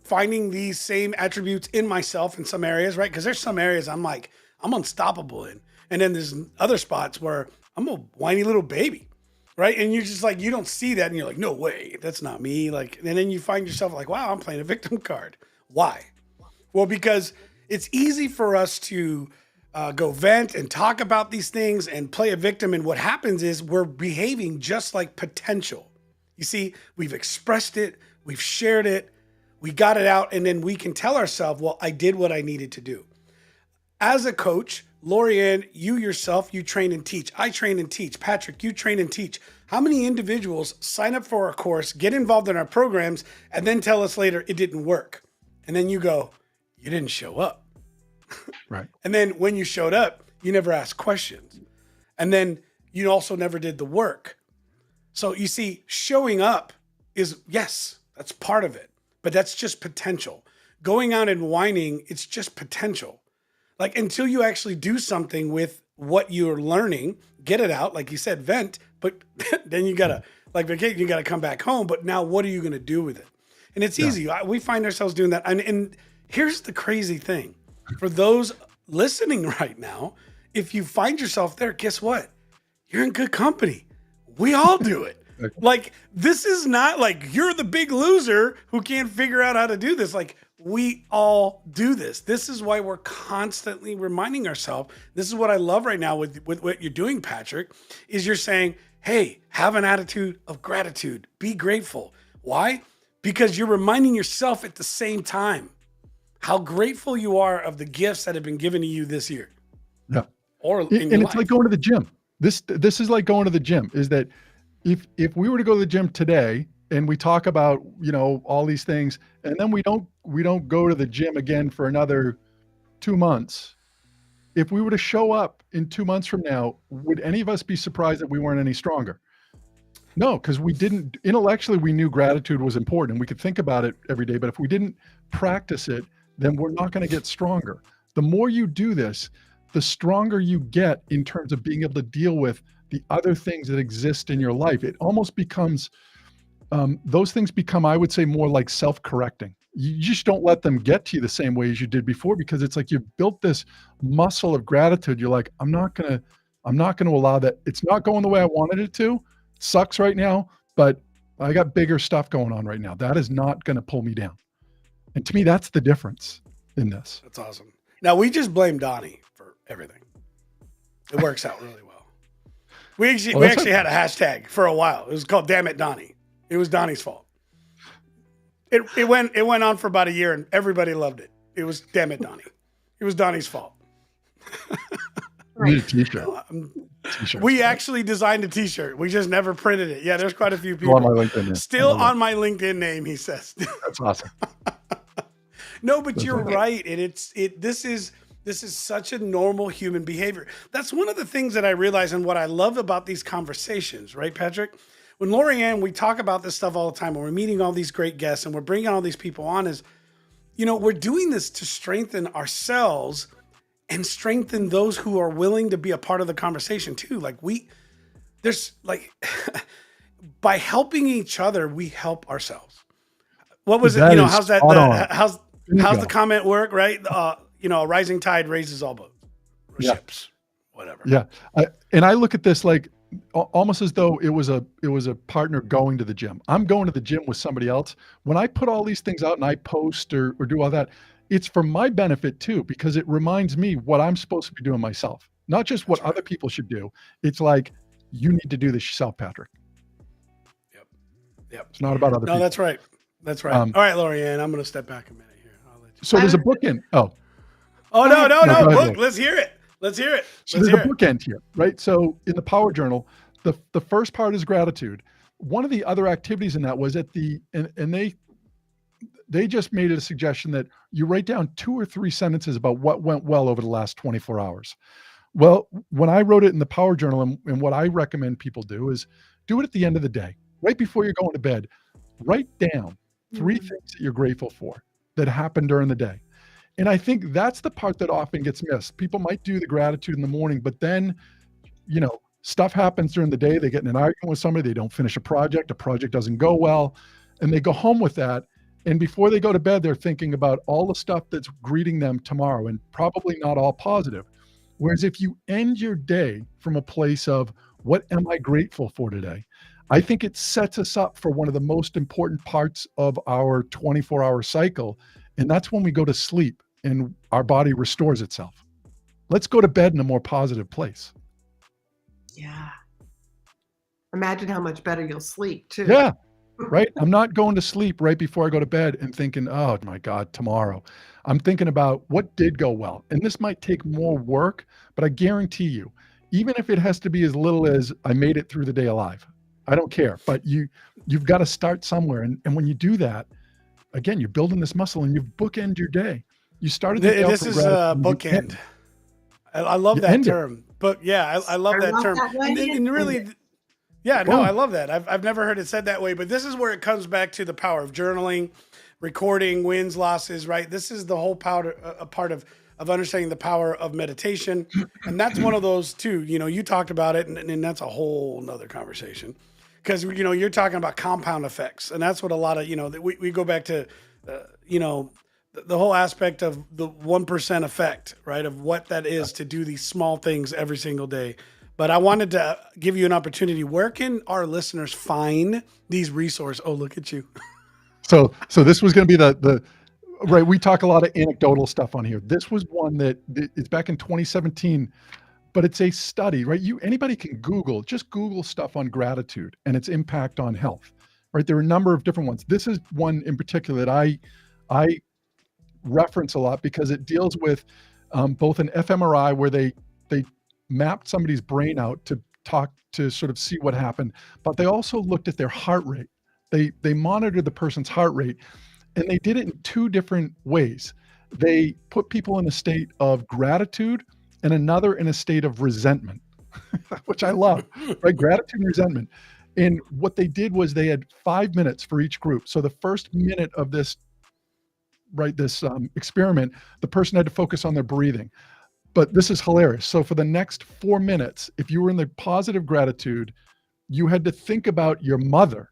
finding these same attributes in myself in some areas, right? Because there's some areas I'm like, I'm unstoppable in. And then there's other spots where I'm a whiny little baby, right? And you're just like, you don't see that. And you're like, no way, that's not me. Like, and then you find yourself like, wow, I'm playing a victim card. Why? Well, because it's easy for us to go vent and talk about these things and play a victim. And what happens is we're behaving just like potential. You see, we've expressed it, we've shared it, we got it out, and then we can tell ourselves, well, I did what I needed to do. As a coach, Laurie-Ann, you yourself, you train and teach. I train and teach. Patrick, you train and teach. How many individuals sign up for our course, get involved in our programs, and then tell us later it didn't work? And then you go, you didn't show up. Right. And then when you showed up, you never asked questions. And then you also never did the work. So you see, showing up is, yes, that's part of it, but that's just potential. Going out and whining, it's just potential. Like until you actually do something with what you're learning, get it out, like you said, vent, but then you gotta, like vacation, you gotta come back home. But now what are you gonna do with it? And it's easy. We find ourselves doing that. And here's the crazy thing. For those listening right now, if you find yourself there, guess what? You're in good company. We all do it. Like, this is not like you're the big loser who can't figure out how to do this. Like, we all do this. This is why we're constantly reminding ourselves. This is what I love right now with what you're doing, Patrick, is you're saying, hey, have an attitude of gratitude. Be grateful. Why? Because you're reminding yourself at the same time how grateful you are of the gifts that have been given to you this year. Yeah. Or and it's like going to the gym. This is like going to the gym, is that if we were to go to the gym today and we talk about, all these things, and then we don't go to the gym again for another 2 months, if we were to show up in 2 months from now, would any of us be surprised that we weren't any stronger? No, because we didn't, intellectually, we knew gratitude was important and we could think about it every day, but if we didn't practice it, then we're not going to get stronger. The more you do this, the stronger you get in terms of being able to deal with the other things that exist in your life. It almost becomes, those things become, I would say, more like self-correcting. You just don't let them get to you the same way as you did before, because it's like you've built this muscle of gratitude. You're like, I'm not going to allow that. It's not going the way I wanted it to. It sucks right now, but I got bigger stuff going on right now. That is not going to pull me down. And to me, that's the difference in this. That's awesome. Now, we just blame Donnie for everything. It works out really well. We actually had a hashtag for a while. It was called Damn It Donnie. It was Donnie's fault. It went on for about a year and everybody loved it. It was Damn It Donnie. It was Donnie's fault. Need a t-shirt. T-shirts. We actually designed a T-shirt. We just never printed it. Yeah, there's quite a few Still on people. my LinkedIn name. Still on my LinkedIn name, he says. That's awesome. No, but That's you're awesome. right. And this is such a normal human behavior. That's one of the things that I realize and what I love about these conversations, right, Patrick? When Laurie-Ann, we talk about this stuff all the time, when we're meeting all these great guests and we're bringing all these people on, is, we're doing this to strengthen ourselves and strengthen those who are willing to be a part of the conversation too. By helping each other, we help ourselves. What was it? How's the comment work, right? A rising tide raises all boats, ships, whatever. Yeah. And I look at this like almost as though it was a partner going to the gym. I'm going to the gym with somebody else. When I put all these things out and I post or do all that, it's for my benefit too, because it reminds me what I'm supposed to be doing myself, not just what other people should do. It's like, you need to do this yourself, Patrick. Yep. It's not about other people. No, that's right. That's right. All right, Laurie-Ann, I'm going to step back a minute here. I'll let you. So there's a bookend. Oh, no. Book. Let's hear it. So there's a bookend here, right? So in the Power Journal, the first part is gratitude. One of the other activities in that was and they just made it a suggestion that you write down 2 or 3 sentences about what went well over the last 24 hours. Well, when I wrote it in the Power Journal, and what I recommend people do is do it at the end of the day, right before you're going to bed. Write down 3 things that you're grateful for that happened during the day. And I think that's the part that often gets missed. People might do the gratitude in the morning, but then, stuff happens during the day. They get in an argument with somebody. They don't finish a project doesn't go well, and they go home with that. And before they go to bed, they're thinking about all the stuff that's greeting them tomorrow, and probably not all positive. Whereas if you end your day from a place of, what am I grateful for today? I think it sets us up for one of the most important parts of our 24-hour cycle. And that's when we go to sleep and our body restores itself. Let's go to bed in a more positive place. Yeah. Imagine how much better you'll sleep too. Yeah. Right. I'm not going to sleep right before I go to bed and thinking, oh my God, tomorrow. I'm thinking about what did go well. And this might take more work, but I guarantee you, even if it has to be as little as I made it through the day alive, I don't care. But you've got to start somewhere. And when you do that, again, you're building this muscle and you bookend your day. You started the day This is a bookend. I love that term. But yeah, I love that term. And really, yeah, no, I love that. I've never heard it said that way, but this is where it comes back to the power of journaling, recording wins, losses, right? This is the whole part of understanding the power of meditation. And that's one of those too, you talked about it, and that's a whole nother conversation. Because, you're talking about compound effects. And that's what a lot of, we go back to, the whole aspect of the 1% effect, right? Of what that is to do these small things every single day. But I wanted to give you an opportunity. Where can our listeners find these resources? Oh, look at you. So this was going to be the right. We talk a lot of anecdotal stuff on here. This was one that it's back in 2017, but it's a study, right? Anybody can just Google stuff on gratitude and its impact on health, right? There are a number of different ones. This is one in particular that I reference a lot because it deals with both an fMRI where they mapped somebody's brain out to sort of see what happened, but they also looked at their heart rate. They monitored the person's heart rate, and they did it in 2 different ways. They put people in a state of gratitude and another in a state of resentment, which I love, right? Gratitude and resentment. And what they did was they had 5 minutes for each group. So the first minute of this experiment, the person had to focus on their breathing. But this is hilarious. So for the next 4 minutes, if you were in the positive gratitude, you had to think about your mother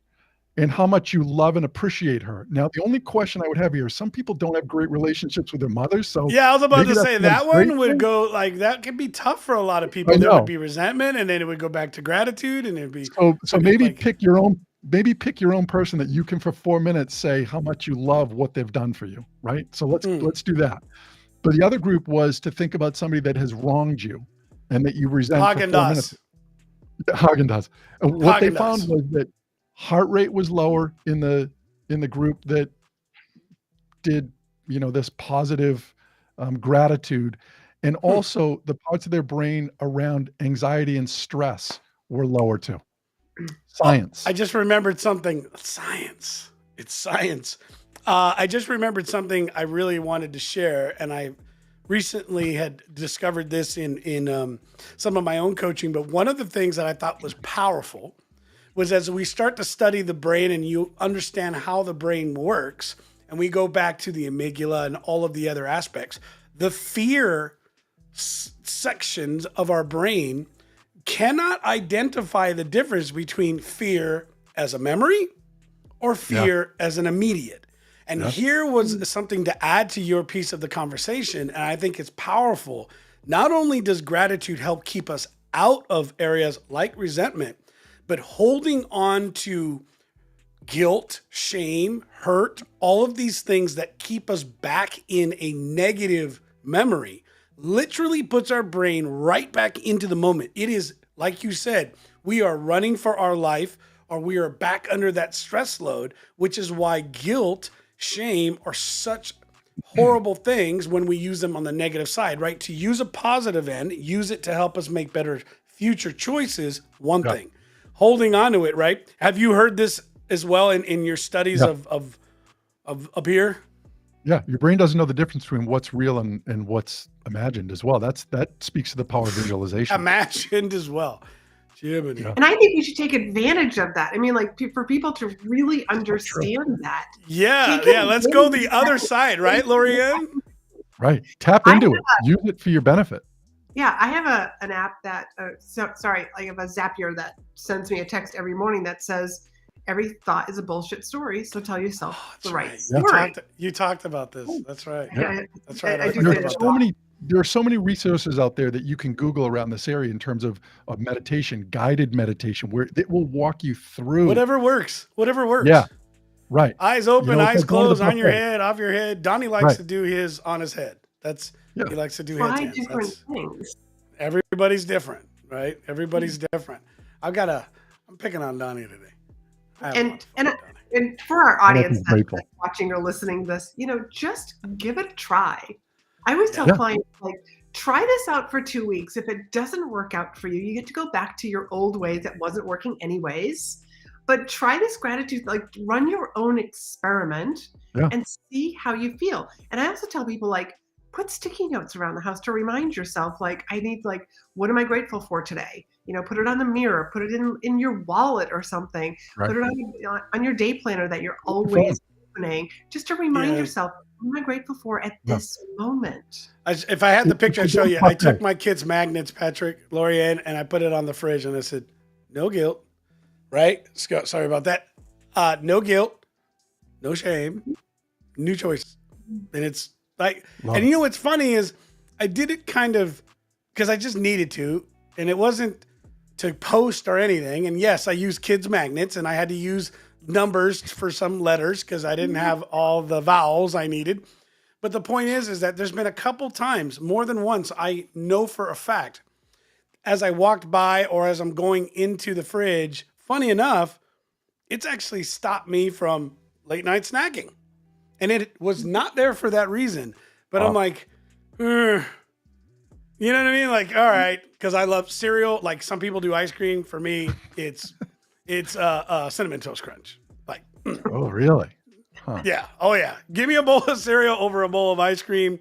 and how much you love and appreciate her. Now, the only question I would have here is some people don't have great relationships with their mothers. So yeah, I was about to say that one would go like, that could be tough for a lot of people. There would be resentment, and then it would go back to gratitude, and it'd be so maybe pick your own person that you can for 4 minutes say how much you love what they've done for you, right? So let's do that. But the other group was to think about somebody that has wronged you and that you resent for 4 minutes. Haagen-Dazs. And what they found was that heart rate was lower in the group that did, this positive gratitude, And also the parts of their brain around anxiety and stress were lower too. Science. I just remembered something. Science. It's science. I just remembered something I really wanted to share, and I recently had discovered this in some of my own coaching. But one of the things that I thought was powerful was as we start to study the brain and you understand how the brain works, and we go back to the amygdala and all of the other aspects, the fear sections of our brain cannot identify the difference between fear as a memory or fear as an immediate. And here was something to add to your piece of the conversation. And I think it's powerful. Not only does gratitude help keep us out of areas like resentment, but holding on to guilt, shame, hurt, all of these things that keep us back in a negative memory literally puts our brain right back into the moment. It is, like you said, we are running for our life or we are back under that stress load, which is why guilt, shame are such horrible things when we use them on the negative side, right? To use a positive end, use it to help us make better future choices, one thing. Holding on to it, right? Have you heard this as well in your studies of up here? Yeah, your brain doesn't know the difference between what's real and what's imagined as well. That speaks to the power of visualization. Imagined as well. Jiminy. And I think we should take advantage of that. I mean, like for people to really understand that. Yeah, let's go the other side, right, Laurie-Ann? Right. Tap into it. Use it for your benefit. Yeah, I have an app that, I have a Zapier that sends me a text every morning that says, every thought is a bullshit story, so tell yourself the right story. You talked about this. That's right. Yeah. That's right. There are so many resources out there that you can Google around this area in terms of meditation, guided meditation, where it will walk you through. Whatever works. Yeah, right. Eyes open, eyes closed, on your head, off your head. Donnie likes to do his on his head. He likes to do hands. Different things. Everybody's different, right? Everybody's different. I'm picking on Donnie today. And for our audience that's watching or listening to this, just give it a try. I always tell clients, try this out for 2 weeks. If it doesn't work out for you, you get to go back to your old ways that wasn't working anyways. But try this gratitude, run your own experiment and see how you feel. And I also tell people, put sticky notes around the house to remind yourself, I need, what am I grateful for today? Put it on the mirror, put it in your wallet or something, put it on your day planner that you're always opening, just to remind yourself, what am I grateful for at this moment? If I had the picture, I'd show you. I took my kids' magnets, Patrick, Laurie-Ann, and I put it on the fridge and I said, no guilt, right? Sorry about that. No guilt, no shame, new choice. And it's and you know what's funny is I did it kind of because I just needed to, and it wasn't to post or anything. And yes, I used kids' magnets and I had to use numbers for some letters because I didn't have all the vowels I needed. But the point is that there's been a couple times, more than once, I know for a fact, as I walked by or as I'm going into the fridge, funny enough, it's actually stopped me from late night snacking. And it was not there for that reason. But I'm like, you know what I mean? All right, because I love cereal. Some people do ice cream. For me, it's Cinnamon Toast Crunch. Oh, really? Huh. Yeah. Oh, yeah. Give me a bowl of cereal over a bowl of ice cream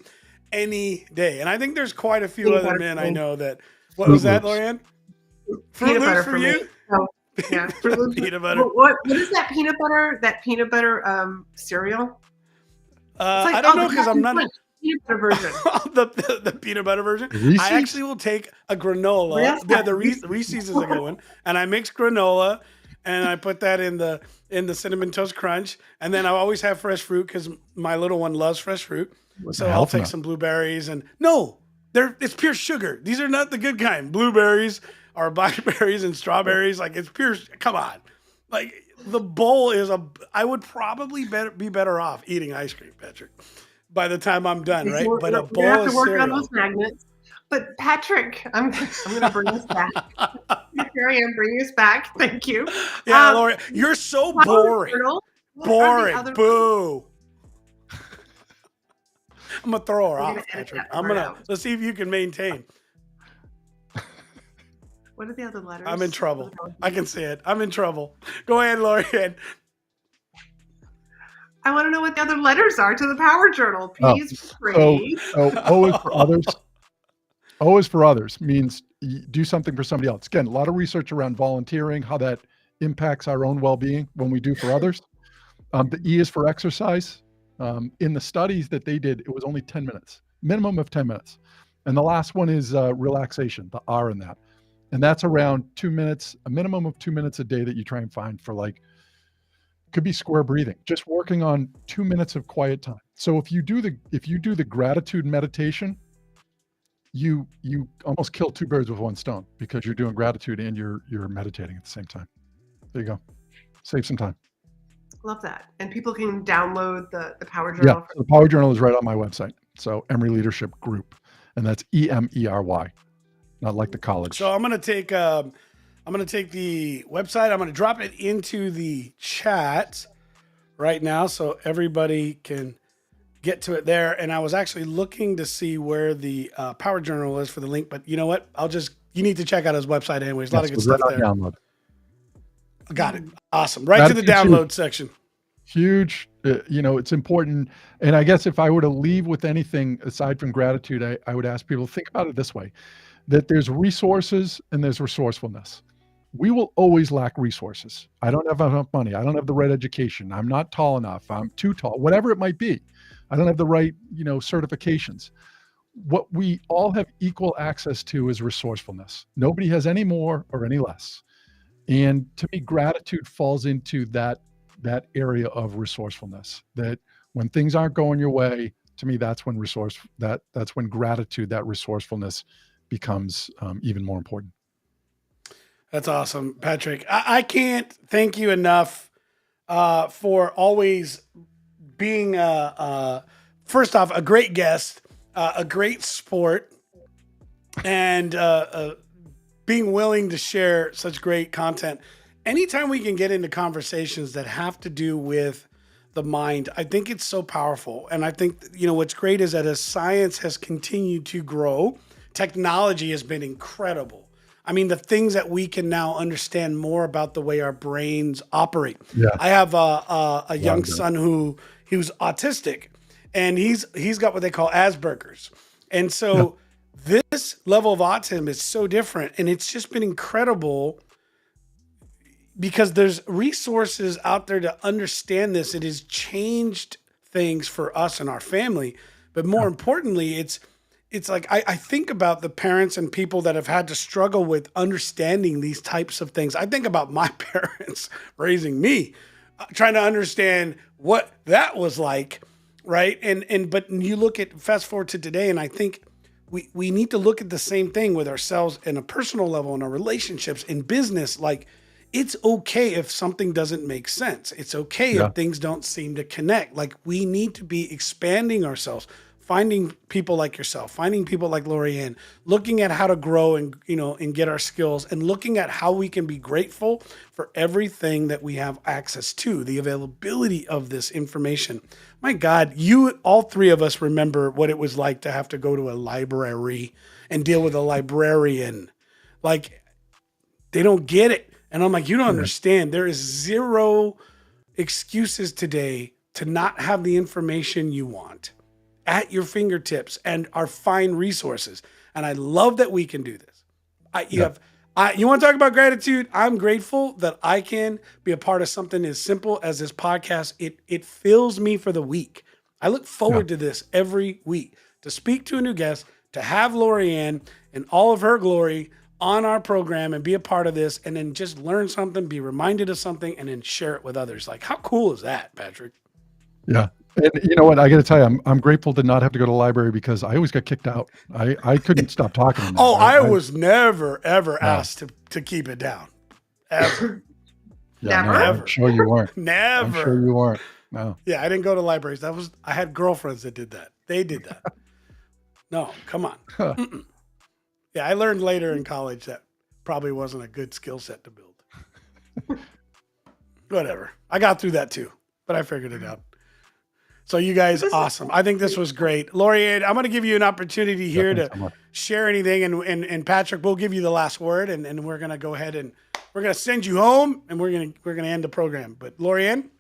any day. And I think there's quite a few other men I know that. What was that, Laurie-Ann? Fruit Loops for you? Oh, yeah. Peanut butter. What is that peanut butter? That peanut butter cereal? I don't know because I'm not peanut butter version. the peanut butter version. Reese's? I actually will take a granola. Yeah, the Reese's is a good one, and I mix granola, and I put that in the Cinnamon Toast Crunch, and then I always have fresh fruit because my little one loves fresh fruit. So I'll take some blueberries and it's pure sugar. These are not the good kind. Blueberries are blackberries and strawberries. It's pure. Come on, the bowl is I would probably be better off eating ice cream, Patrick, by the time I'm done, right? But a bowl have of to work cereal. on those magnets. But Patrick, I'm going to bring us back. Marianne, bring us back. Thank you. Yeah, Laurie, you're so boring. Boring. Boo. I'm gonna throw her We're gonna off, edit Patrick. that part out. Let's see if you can maintain. What are the other letters? I'm in trouble. I can see it. I'm in trouble. Go ahead, Laurie-Ann. I want to know what the other letters are to the Power Journal. P's for So free. O is for others. O is for others means do something for somebody else. Again, a lot of research around volunteering, how that impacts our own well-being when we do for others. The E is for exercise. In the studies that they did, it was only 10 minutes, minimum of 10 minutes. And the last one is relaxation, the R in that. And that's around 2 minutes, a minimum of 2 minutes a day that you try and find for could be square breathing, just working on 2 minutes of quiet time. So if you do the gratitude meditation, you almost kill two birds with one stone because you're doing gratitude and you're meditating at the same time. There you go. Save some time. Love that. And people can download the Power Journal. Yeah, the Power Journal is right on my website. So Emory Leadership Group, and that's EMERY, not like the college. So I'm gonna take the website. I'm gonna drop it into the chat right now so everybody can get to it there. And I was actually looking to see where the Power Journal is for the link, but you know what? You need to check out his website anyways. A lot of good stuff there. Download. Got it. Awesome. Right to the download section. Huge. It's important. And I guess if I were to leave with anything aside from gratitude, I would ask people to think about it this way, that there's resources and there's resourcefulness. We will always lack resources. I don't have enough money. I don't have the right education. I'm not tall enough. I'm too tall, whatever it might be. I don't have the right, certifications. What we all have equal access to is resourcefulness. Nobody has any more or any less. And to me, gratitude falls into that area of resourcefulness, that when things aren't going your way, to me, that's when that's when gratitude, that resourcefulness becomes even more important. That's awesome, Patrick. I can't thank you enough for always being, first off, a great guest, a great sport, and being willing to share such great content. Anytime we can get into conversations that have to do with the mind, I think it's so powerful. And I think, what's great is that as science has continued to grow, technology has been incredible. I mean, the things that we can now understand more about the way our brains operate. Yeah. I have a young son he was autistic, and he's got what they call Asperger's. And so this level of autism is so different, and it's just been incredible because there's resources out there to understand this. It has changed things for us and our family, but more importantly, it's like I think about the parents and people that have had to struggle with understanding these types of things. I think about my parents raising me, trying to understand what that was like, right? But you look at fast forward to today, and I think we need to look at the same thing with ourselves in a personal level, in our relationships, in business. Like, it's okay if something doesn't make sense. It's okay if things don't seem to connect. Like, we need to be expanding ourselves, finding people like yourself, finding people like Laurie-Ann, looking at how to grow and get our skills, and looking at how we can be grateful for everything that we have access to, the availability of this information. My God, all three of us remember what it was like to have to go to a library and deal with a librarian. Like, they don't get it. And I'm like, you don't understand. There is zero excuses today to not have the information you want at your fingertips and our fine resources. And I love that we can do this. You want to talk about gratitude? I'm grateful that I can be a part of something as simple as this podcast. It fills me for the week. I look forward to this every week, to speak to a new guest, to have Laurie-Ann and all of her glory on our program and be a part of this, and then just learn something, be reminded of something, and then share it with others. Like, how cool is that, Patrick? Yeah. And you know what? I got to tell you, I'm grateful to not have to go to the library because I always got kicked out. I couldn't stop talking. To them. I was never, ever asked to keep it down. Ever. Never. No, I'm sure you weren't. Never. I'm sure you weren't. No. Yeah, I didn't go to libraries. I had girlfriends that did that. They did that. No, come on. Yeah, I learned later in college that probably wasn't a good skill set to build. Whatever. I got through that too, but I figured it out. So you guys, awesome. I think this was great. Laurie-Ann, I'm going to give you an opportunity here to share anything. And Patrick, we'll give you the last word, and we're going to go ahead and we're going to send you home, and we're going to end the program. But Laurie-Ann?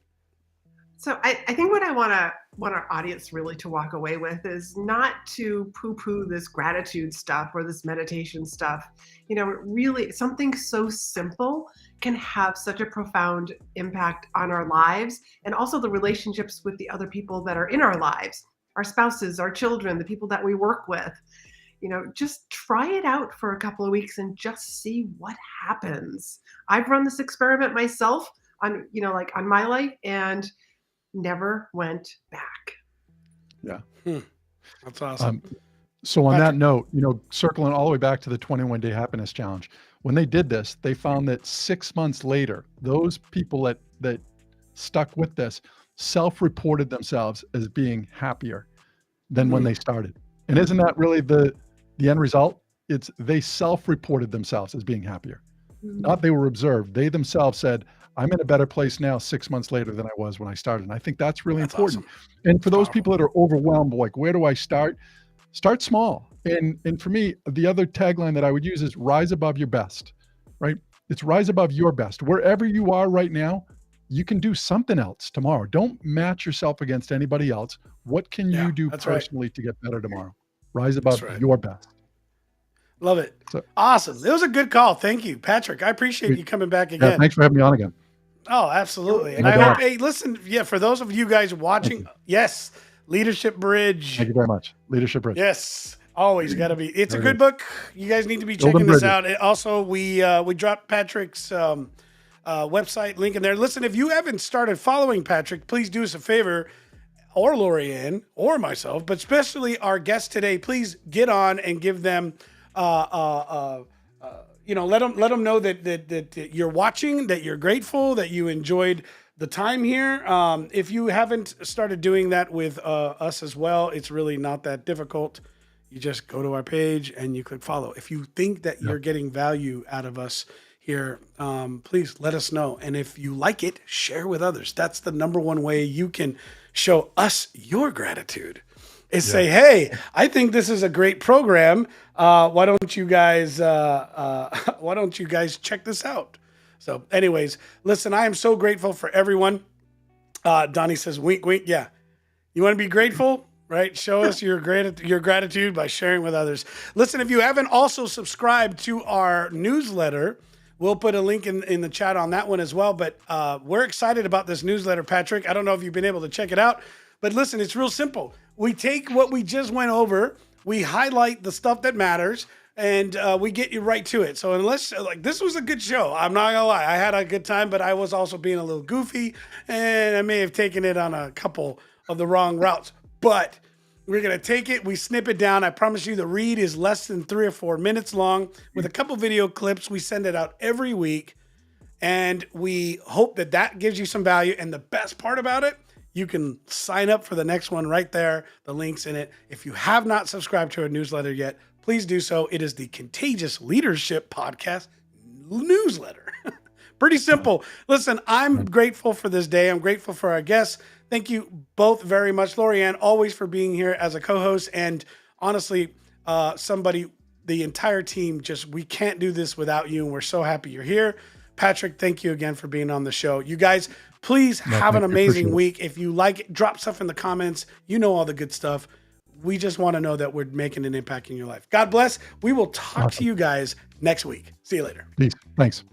So I think what I want our audience really to walk away with is not to poo-poo this gratitude stuff or this meditation stuff. You know, really something so simple can have such a profound impact on our lives and also the relationships with the other people that are in our lives, our spouses, our children, the people that we work with. You know, just try it out for a couple of weeks and just see what happens. I've run this experiment myself on, like on my life, and never went back. Yeah. That's awesome. So on that note, circling all the way back to the 21-day happiness challenge, when they did this, they found that 6 months later, those people that stuck with this self-reported themselves as being happier than when they started. And isn't that really the end result? It's they self-reported themselves as being happier. Not they were observed. They themselves said, I'm in a better place now 6 months later than I was when I started. And I think that's really important. Awesome. And for those people that are overwhelmed, like, where do I start? Start small. And for me, the other tagline that I would use is rise above your best, right? It's rise above your best. Wherever you are right now, you can do something else tomorrow. Don't match yourself against anybody else. What can you do personally to get better tomorrow? Rise above your best. Love it. Awesome. It was a good call. Thank you, Patrick. I appreciate you coming back again. Yeah, thanks for having me on again. Oh, absolutely. And I hope, hey, listen, for those of you guys watching, yes, Leadership Bridge. Thank you very much. Leadership Bridge. Yes, always got to be. It's a good book. You guys need to be checking this out. And also, we dropped Patrick's website link in there. Listen, if you haven't started following Patrick, please do us a favor, or Laurie-Ann, or myself, but especially our guest today. Please get on and give them let them know that you're watching, that you're grateful, that you enjoyed the time here. If you haven't started doing that with us as well, it's really not that difficult. You just go to our page and you click follow. If you think that you're getting value out of us here, please let us know. And if you like it, share with others. That's the number one way you can show us your gratitude. Is say, hey, I think this is a great program. Why don't you guys check this out? So anyways, listen, I am so grateful for everyone. Donnie says, wink, wink. Yeah. You want to be grateful, right? Show us your gratitude by sharing with others. Listen, if you haven't also subscribed to our newsletter, we'll put a link in the chat on that one as well. But we're excited about this newsletter, Patrick. I don't know if you've been able to check it out, but listen, it's real simple. We take what we just went over, we highlight the stuff that matters, and we get you right to it. So this was a good show. I'm not gonna lie. I had a good time, but I was also being a little goofy, and I may have taken it on a couple of the wrong routes. But we're gonna take it, we snip it down. I promise you the read is less than 3 or 4 minutes long with a couple video clips. We send it out every week, and we hope that gives you some value. And the best part about it, you can sign up for the next one right there. The link's in it. If you have not subscribed to our newsletter yet, please do so. It is the Contagious Leadership Podcast newsletter. Pretty simple. Listen, I'm grateful for this day. I'm grateful for our guests. Thank you both very much. Laurie-Ann, always for being here as a co-host. And honestly, the entire team, we can't do this without you. And we're so happy you're here. Patrick, thank you again for being on the show. You guys, please have an amazing week. If you like it, drop stuff in the comments. You know all the good stuff. We just want to know that we're making an impact in your life. God bless. We will talk to you guys next week. See you later. Peace. Thanks.